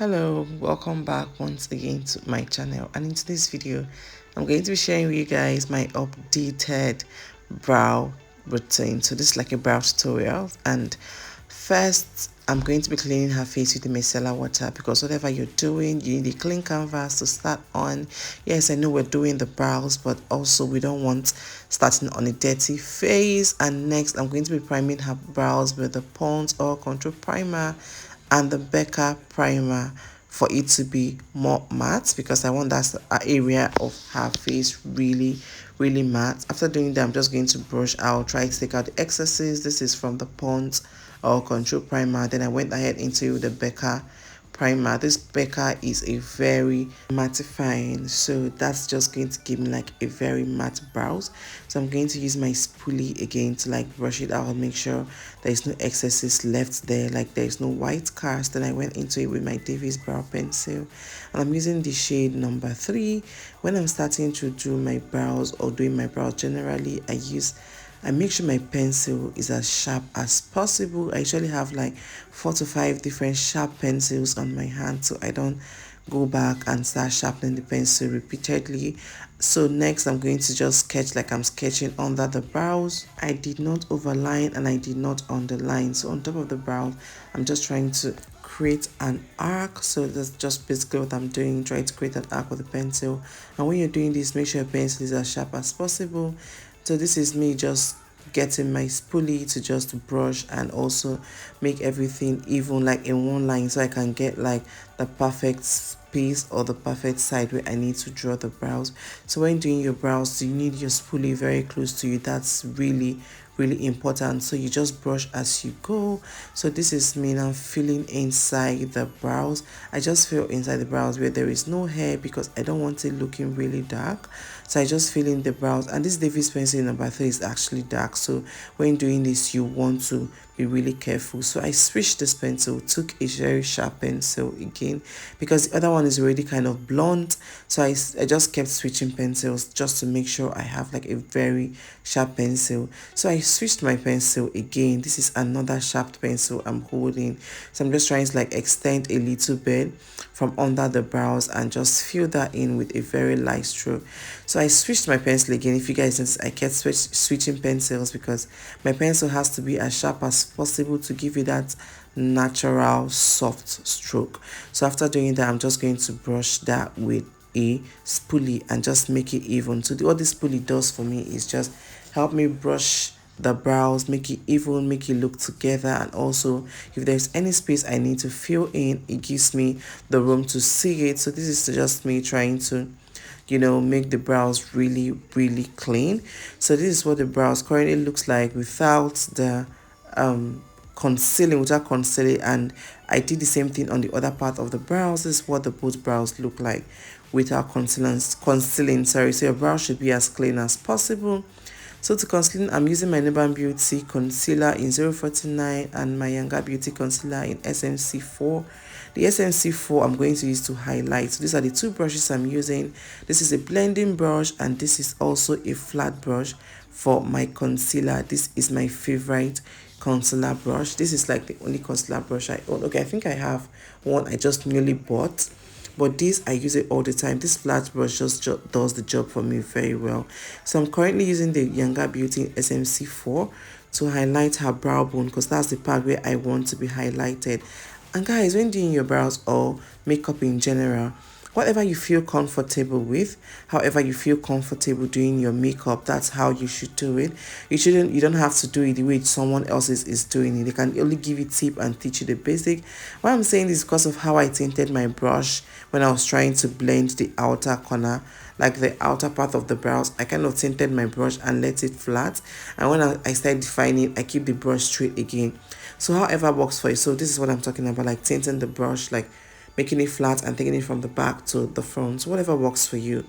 Hello, welcome back once again to my channel, and in today's video I'm going to be sharing with you guys my updated brow routine. So this is like a brow tutorial, and first I'm going to be cleaning her face with the micellar water, because whatever you're doing, you need a clean canvas to start on. Yes, I know we're doing the brows, but also we don't want starting on a dirty face. And next I'm going to be priming her brows with the Pond's Oil Control Primer and the Becca primer for it to be more matte, because I want that area of her face really matte. After doing that, I'm just going to brush out, try to take out the excesses. This is from the Pond's Oil Control Primer. Then I went ahead into the Becca primer. This Becca is a very mattifying, so that's just going to give me like a very matte brows. So I'm going to use my spoolie again to like brush it out, make sure there's no excesses left there, like there's no white cast. Then I went into it with my Davis brow pencil, and I'm using the shade number 3. When I'm starting to do my brows or doing my brows generally, I make sure my pencil is as sharp as possible. I usually have like 4 to 5 different sharp pencils on my hand, so I don't go back and start sharpening the pencil repeatedly. So next I'm going to just sketch like I'm sketching under the brows. I did not overline and I did not underline. So on top of the brow, I'm just trying to create an arc. So that's just basically what I'm doing, trying to create an arc with a pencil. And when you're doing this, make sure your pencil is as sharp as possible. So this is me just getting my spoolie to just brush and also make everything even, like in one line, so I can get like the perfect space or the perfect side where I need to draw the brows. So when doing your brows, you need your spoolie very close to you. That's really important. So you just brush as you go. So this is me now filling inside the brows. I just fill inside the brows where there is no hair, because I don't want it looking really dark. So I just fill in the brows, and this Davis pencil number 3 is actually dark, so when doing this you want to be really careful. So I switched this pencil, took a very sharp pencil again, because the other one is already kind of blunt. So I just kept switching pencils just to make sure I have like a very sharp pencil. So I switched my pencil again. This is another sharp pencil I'm holding, so I'm just trying to like extend a little bit from under the brows and just fill that in with a very light stroke. So I switched my pencil again. If you guys notice, I kept switching pencils because my pencil has to be as sharp as possible to give you that natural soft stroke. So after doing that, I'm just going to brush that with a spoolie and just make it even. So what this spoolie does for me is just help me brush the brows, make it even, make it look together, and also if there's any space I need to fill in, it gives me the room to see it. So this is just me trying to, you know, make the brows really clean. So this is what the brows currently looks like without the without concealing, and I did the same thing on the other part of the brows. This is what the both brows look like without concealing. Sorry. So your brow should be as clean as possible. So to conceal, I'm using my Nuban Beauty concealer in 049 and my Younger Beauty concealer in SMC4. The SMC4 I'm going to use to highlight. So these are the two brushes I'm using. This is a blending brush, and this is also a flat brush for my concealer. This is my favorite concealer brush. This is like the only concealer brush I own. Okay, I think I have one I just newly bought, but this I use it all the time. This flat brush just does the job for me very well. So I'm currently using the Younger Beauty SMC4 to highlight her brow bone, because that's the part where I want to be highlighted. And guys, when doing your brows or makeup in general, whatever you feel comfortable with, however you feel comfortable doing your makeup, that's how you should do it. You don't have to do it the way someone else is doing it. They can only give you tip and teach you the basic. What I'm saying is because of how I tinted my brush when I was trying to blend the outer corner, like the outer part of the brows. I kind of tinted my brush and let it flat, and when I start defining, I keep the brush straight again. So however works for you. So this is what I'm talking about, like tinting the brush, like making it flat and taking it from the back to the front. So whatever works for you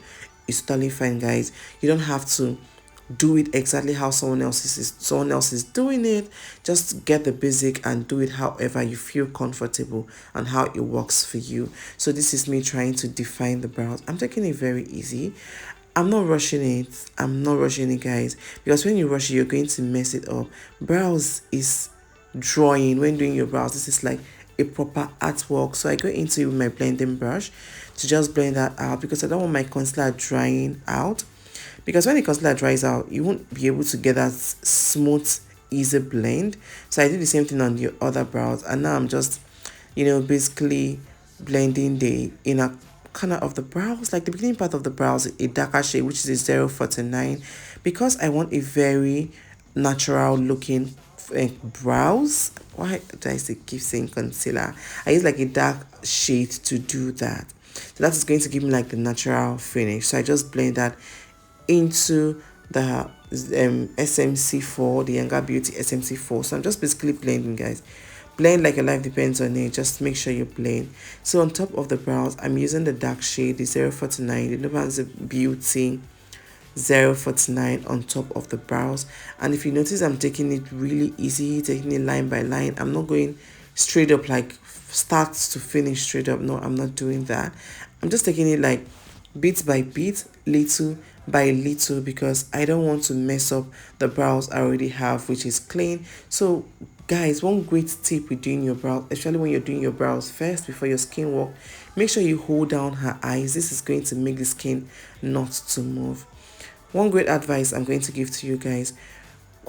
is totally fine, guys. You don't have to do it exactly how someone else is doing it. Just get the basic and do it however you feel comfortable and how it works for you. So this is me trying to define the brows. I'm taking it very easy. I'm not rushing it. I'm not rushing it, guys, because when you rush it, you're going to mess it up. Brows is drawing. When doing your brows, this is like a proper artwork. So I go into it with my blending brush to just blend that out because I don't want my concealer drying out, because when the concealer dries out you won't be able to get that smooth easy blend. So I did the same thing on the other brows, and now I'm just, you know, basically blending the inner corner of the brows, like the beginning part of the brows, a darker shade, which is a 049, because I want a very natural looking brows. Why do I say keep saying concealer? I use like a dark shade to do that, so that is going to give me like the natural finish. So I just blend that into the SMC4, the Younger Beauty SMC4. So I'm just basically blending, guys. Blend like your life depends on it. Just make sure you blend. So on top of the brows, I'm using the dark shade, the 049, the Nuban's Beauty 049 on top of the brows. And if you notice, I'm taking it really easy, taking it line by line. I'm not going straight up, like start to finish straight up. No, I'm not doing that. I'm just taking it like bit by bit, little by little, because I don't want to mess up the brows I already have, which is clean. So guys, one great tip with doing your brows, especially when you're doing your brows first before your skin work, make sure you hold down her eyes. This is going to make the skin not to move. One great advice I'm going to give to you guys,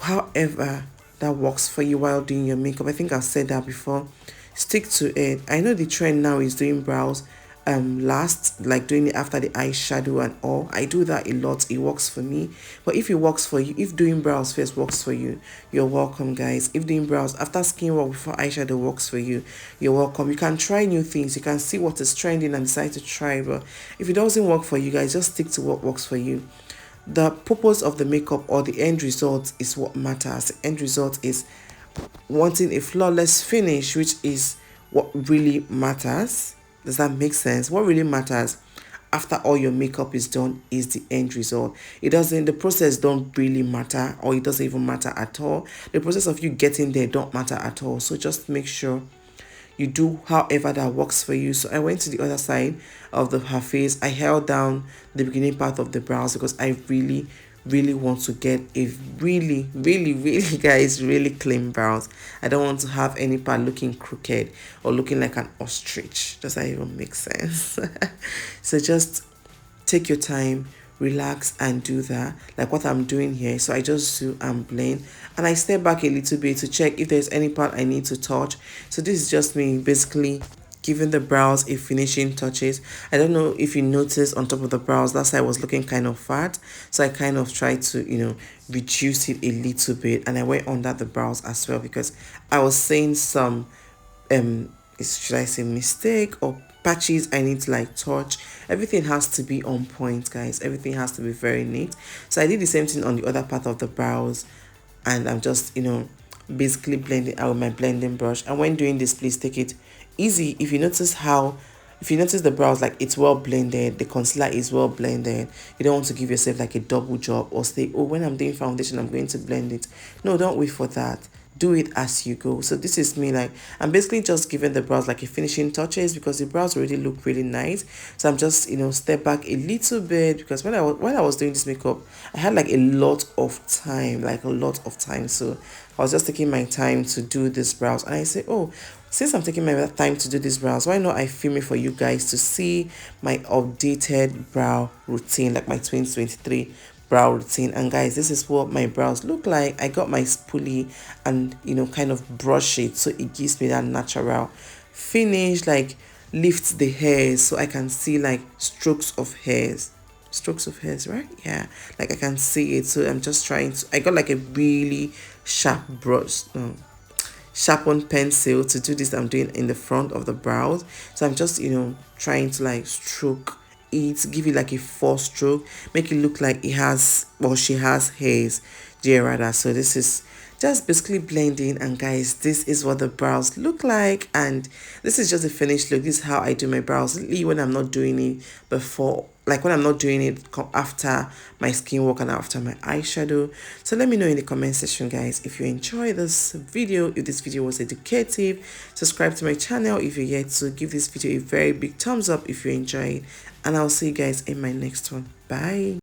however that works for you while doing your makeup, I think I've said that before, stick to it. I know the trend now is doing brows last, like doing it after the eyeshadow and all. I do that a lot. It works for me. But if it works for you, if doing brows first works for you, you're welcome, guys. If doing brows after skin work before eyeshadow works for you, you're welcome. You can try new things. You can see what is trending and decide to try. But if it doesn't work for you guys, just stick to what works for you. The purpose of the makeup or the end result is what matters. The end result is wanting a flawless finish, which is what really matters. Does that make sense? What really matters after all your makeup is done is the end result. It doesn't, the process don't really matter, or it doesn't even matter at all. The process of you getting there don't matter at all. So just make sure you do however that works for you. So I went to the other side of her face. I held down the beginning part of the brows because I really want to get a really guys, really clean brows. I don't want to have any part looking crooked or looking like an ostrich. Does that even make sense? So just take your time, relax, and do that, like what I'm doing here. So I just do and blend, and I step back a little bit to check if there's any part I need to touch. So this is just me basically giving the brows a finishing touches. I don't know if you noticed on top of the brows, that side was looking kind of fat, so I kind of tried to, you know, reduce it a little bit, and I went under the brows as well because I was seeing some should I say mistake or patches I need to like touch. Everything has to be on point, guys. Everything has to be very neat. So I did the same thing on the other part of the brows, and I'm just, you know, basically blending out with my blending brush. And when doing this, please take it easy. If you notice the brows, like it's well blended, the concealer is well blended, you don't want to give yourself like a double job or say, oh, when I'm doing foundation I'm going to blend it. No, don't wait for that. Do it as you go. So this is me, like I'm basically just giving the brows like a finishing touches because the brows already look really nice. So I'm just, you know, step back a little bit because when I was doing this makeup, I had like a lot of time, so I was just taking my time to do this brows, and I say, oh, since I'm taking my time to do this brows, why not I film it for you guys to see my updated brow routine, like my 2023 brow routine. And guys, this is what my brows look like. I got my spoolie and, you know, kind of brush it so it gives me that natural finish, like lifts the hairs so I can see like strokes of hairs, right? Yeah, like I can see it. So I'm just trying to, I got like a really sharp brush, sharpened pencil to do this. I'm doing in the front of the brows, so I'm just, you know, trying to like stroke it, give it like a 4-stroke, make it look like it has, well, she has hairs there rather. So this is just basically blending, and guys, this is what the brows look like, and this is just a finished look. This is how I do my brows when I'm not doing it before, like when I'm not doing it after my skin work and after my eyeshadow. So let me know in the comment section, guys, if you enjoy this video, if this video was educative. Subscribe to my channel if you're yet to. Give this video a very big thumbs up if you enjoy it, and I'll see you guys in my next one. Bye.